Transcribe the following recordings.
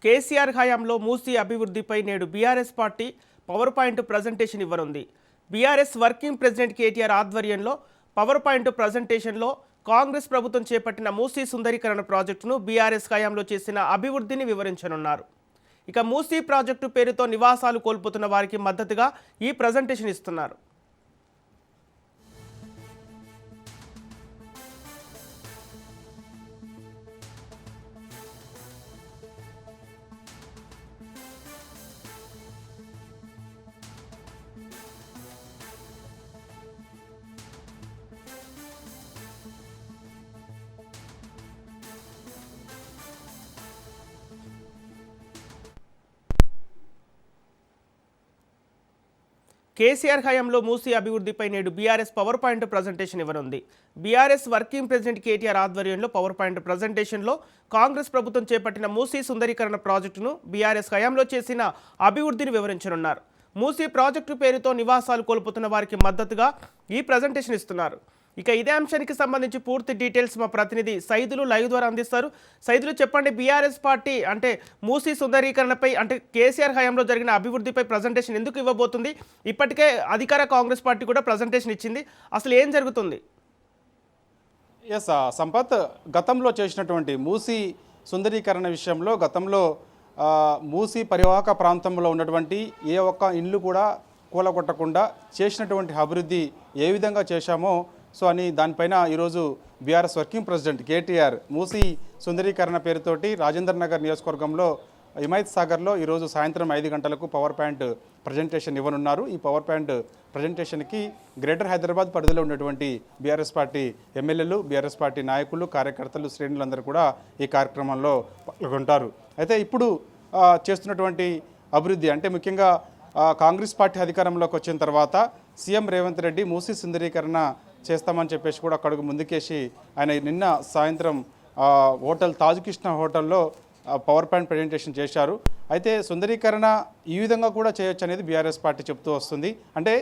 కేసీఆర్ హయాంలో మూసీ అభివృద్ధిపై నేడు BRS party power point presentation ఇవ్వనుంది. బీఆర్ఎస్ వర్కింగ్ ప్రెసిడెంట్ కేటీఆర్ ఆధ్వర్యంలో పవర్ పాయింట్ ప్రజెంటేషన్లో కాంగ్రెస్ ప్రభుత్వం చేపట్టిన మూసీ సుందరీకరణ ప్రాజెక్టును బీఆర్ఎస్ హయాంలో చేసిన అభివృద్ధిని వివరించనున్నారు. ఇక మూసీ ప్రాజెక్టు పేరుతో నివాసాలు కోల్పోతున్న వారికి మద్దతుగా ఈ ప్రజెంటేషన్ ఇస్తున్నారు. కేసీఆర్ హయాంలో మూసీ అభివృద్ధిపై నేడు బీఆర్ఎస్ పవర్ పాయింట్ ప్రజెంటేషన్ ఇవ్వనుంది. బీఆర్ఎస్ వర్కింగ్ ప్రెసిడెంట్ కేటీఆర్ ఆధ్వర్యంలో పవర్ పాయింట్ ప్రజెంటేషన్లో కాంగ్రెస్ ప్రభుత్వం చేపట్టిన మూసీ సుందరీకరణ ప్రాజెక్టును బీఆర్ఎస్ హయాంలో చేసిన అభివృద్ధిని వివరించనున్నారు. మూసీ ప్రాజెక్టు పేరుతో నివాసాలు కోల్పోతున్న వారికి మద్దతుగా ఈ ప్రజెంటేషన్ ఇస్తున్నారు. ఇక ఇదే అంశానికి సంబంధించి పూర్తి డీటెయిల్స్ మా ప్రతినిధి సైదులు లైవ్ ద్వారా అందిస్తారు. సైదులు చెప్పండి, బీఆర్ఎస్ పార్టీ అంటే మూసీ సుందరీకరణపై అంటే కేసీఆర్ హయాంలో జరిగిన అభివృద్ధిపై ప్రజెంటేషన్ ఎందుకు ఇవ్వబోతుంది? ఇప్పటికే అధికార కాంగ్రెస్ పార్టీ కూడా ప్రజెంటేషన్ ఇచ్చింది. అసలు ఏం జరుగుతుంది? సంపత్, గతంలో చేసినటువంటి మూసీ సుందరీకరణ విషయంలో గతంలో మూసీ పరివాహక ప్రాంతంలో ఉన్నటువంటి ఏ ఒక్క ఇల్లు కూడా కూలగొట్టకుండా చేసినటువంటి అభివృద్ధి ఏ విధంగా చేశామో అని దానిపైన ఈరోజు BRS working president KTR Musi సుందరీకరణ పేరుతోటి రాజేంద్ర నగర్ నియోజకవర్గంలో హిమాయత్ సాగర్లో ఈరోజు సాయంత్రం 5 గంటలకు పవర్ పాయింట్ ప్రజెంటేషన్ ఇవ్వనున్నారు. ఈ పవర్ పాయింట్ ప్రజెంటేషన్కి గ్రేటర్ హైదరాబాద్ పరిధిలో ఉన్నటువంటి బీఆర్ఎస్ పార్టీ ఎమ్మెల్యేలు, బీఆర్ఎస్ పార్టీ నాయకులు, కార్యకర్తలు, శ్రేణులందరూ కూడా ఈ కార్యక్రమంలో పాల్గొంటారు. అయితే ఇప్పుడు చేస్తున్నటువంటి అభివృద్ధి అంటే ముఖ్యంగా కాంగ్రెస్ పార్టీ అధికారంలోకి వచ్చిన తర్వాత సీఎం రేవంత్ రెడ్డి మూసీ సుందరీకరణ చేస్తామని చెప్పేసి కూడా అక్కడికి ముందుకేసి ఆయన నిన్న సాయంత్రం హోటల్ తాజుకృష్ణ హోటల్లో పవర్ పాయింట్ ప్రజెంటేషన్ చేశారు. అయితే సుందరీకరణ ఈ విధంగా కూడా చేయొచ్చు అనేది బీఆర్ఎస్ పార్టీ చెప్తూ వస్తుంది. అంటే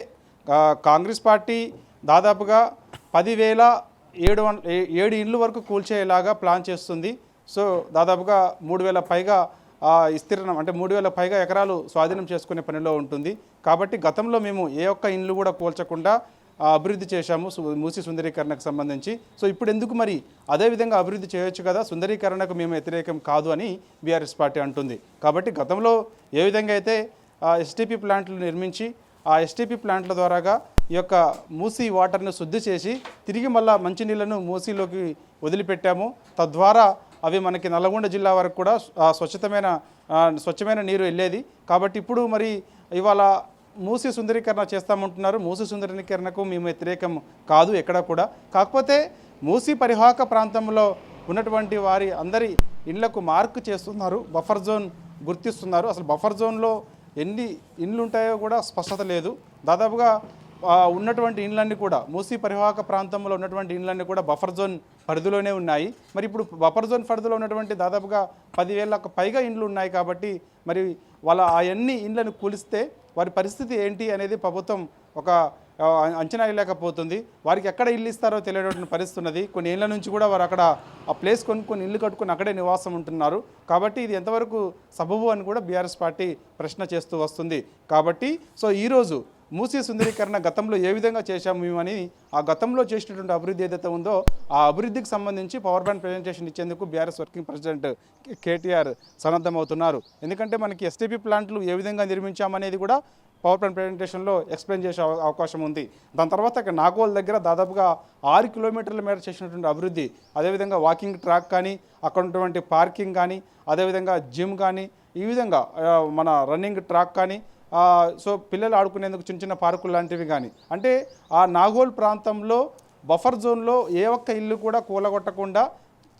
కాంగ్రెస్ పార్టీ దాదాపుగా 10,700 ఇండ్లు వరకు కూల్చేలాగా ప్లాన్ చేస్తుంది. సో దాదాపుగా 3,000 పైగా విస్తీర్ణం అంటే 3,000 పైగా ఎకరాలు స్వాధీనం చేసుకునే పనిలో ఉంటుంది. కాబట్టి గతంలో మేము ఏ ఒక్క ఇండ్లు కూడా కూల్చకుండా అభివృద్ధి చేశాము మూసీ సుందరీకరణకు సంబంధించి. సో ఇప్పుడు ఎందుకు మరి అదేవిధంగా అభివృద్ధి చేయొచ్చు కదా, సుందరీకరణకు మేము వ్యతిరేకం కాదు అని బీఆర్ఎస్ పార్టీ అంటుంది. కాబట్టి గతంలో ఏ విధంగా అయితే ఎస్టీపీ ప్లాంట్లు నిర్మించి ఆ ఎస్టీపీ ప్లాంట్ల ద్వారాగా ఈ యొక్క మూసీ వాటర్ను శుద్ధి చేసి తిరిగి మళ్ళా మంచినీళ్లను మూసీలోకి వదిలిపెట్టాము, తద్వారా అవి మనకి నల్గొండ జిల్లా వరకు కూడా స్వచ్ఛమైన నీరు వెళ్ళేది. కాబట్టి ఇప్పుడు మరి ఇవాళ మూసీ సుందరీకరణ చేస్తామంటున్నారు. మూసీ సుందరీకరణకు మేము వ్యతిరేకం కాదు ఎక్కడ కూడా. కాకపోతే మూసీ పరివాహక ప్రాంతంలో ఉన్నటువంటి వారి అందరి ఇళ్లకు మార్క్ చేస్తున్నారు, బఫర్ జోన్ గుర్తిస్తున్నారు. అసలు బఫర్ జోన్లో ఎన్ని ఇండ్లు ఉంటాయో కూడా స్పష్టత లేదు. దాదాపుగా ఉన్నటువంటి ఇండ్లన్నీ కూడా మూసీ పరివాహక ప్రాంతంలో ఉన్నటువంటి ఇండ్లన్నీ కూడా బఫర్ జోన్ పరిధిలోనే ఉన్నాయి. మరి ఇప్పుడు బఫర్ జోన్ పరిధిలో ఉన్నటువంటి దాదాపుగా 10,000కు పైగా ఇండ్లు ఉన్నాయి. కాబట్టి మరి వాళ్ళ అవన్నీ ఇండ్లను కూలిస్తే వారి పరిస్థితి ఏంటి అనేది ప్రభుత్వం ఒక అంచనా వేయలేకపోతుంది. వారికి ఎక్కడ ఇల్లు ఇస్తారో తెలియనటువంటి పరిస్థితి ఉన్నది. కొన్ని ఏళ్ల నుంచి కూడా వారు అక్కడ ఆ ప్లేస్ కొనుక్కొని ఇల్లు కట్టుకొని అక్కడే నివాసం ఉంటున్నారు. కాబట్టి ఇది ఎంతవరకు సబబు అని కూడా బీఆర్ఎస్ పార్టీ ప్రశ్న చేస్తూ వస్తుంది. కాబట్టి ఈరోజు మూసీ సుందరీకరణ గతంలో ఏ విధంగా చేశాము మేమని ఆ గతంలో చేసినటువంటి అభివృద్ధి ఏదైతే ఉందో ఆ అభివృద్ధికి సంబంధించి పవర్ పాయింట్ ప్రజెంటేషన్ ఇచ్చేందుకు బీఆర్ఎస్ వర్కింగ్ ప్రెసిడెంట్ కేటీఆర్ సన్నద్ధమవుతున్నారు. ఎందుకంటే మనకి ఎస్టీపీ ప్లాంట్లు ఏ విధంగా నిర్మించామనేది కూడా పవర్ పాయింట్ ప్రజెంటేషన్లో ఎక్స్ప్లెయిన్ చేసే అవకాశం ఉంది. దాని తర్వాత నాగోల్ దగ్గర దాదాపుగా 6 కిలోమీటర్ల మేర చేసినటువంటి అభివృద్ధి, అదేవిధంగా వాకింగ్ ట్రాక్ కానీ, అక్కడ ఉన్నటువంటి పార్కింగ్ కానీ, అదేవిధంగా జిమ్ కానీ, ఈ విధంగా మన రన్నింగ్ ట్రాక్ కానీ, పిల్లలు ఆడుకునేందుకు చిన్న చిన్న పార్కులు లాంటివి కానీ, అంటే ఆ నాగోల్ ప్రాంతంలో బఫర్ జోన్లో ఏ ఒక్క ఇల్లు కూడా కూలగొట్టకుండా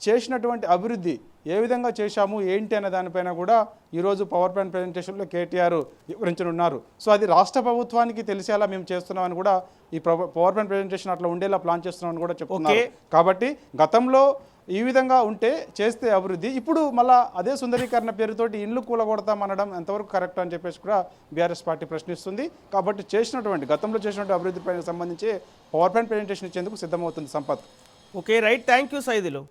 చేసినటువంటి అభివృద్ధి ఏ విధంగా చేశాము ఏంటి అనే దానిపైన కూడా ఈరోజు పవర్ పాయింట్ ప్రజెంటేషన్లో కేటీఆర్ వివరించనున్నారు. అది రాష్ట్ర ప్రభుత్వానికి తెలిసేలా మేము చేస్తున్నామని కూడా ఈ పవర్ పాయింట్ ప్రజెంటేషన్ అట్లా ఉండేలా ప్లాన్ చేస్తున్నామని కూడా చెప్తున్నారు. కాబట్టి గతంలో ఈ విధంగా ఉంటే చేస్తే అభివృద్ధి, ఇప్పుడు మళ్ళీ అదే సుందరీకరణ పేరుతోటి ఇల్లు కూలగొడతామనడం ఎంతవరకు కరెక్ట్ అని చెప్పేసి కూడా బీఆర్ఎస్ పార్టీ ప్రశ్నిస్తుంది. కాబట్టి గతంలో చేసినటువంటి అభివృద్ధిపై సంబంధించి పవర్ పాయింట్ ప్రజెంటేషన్ ఇచ్చేందుకు సిద్ధమవుతుంది Sampath. Okay, right, thank you Saidulu.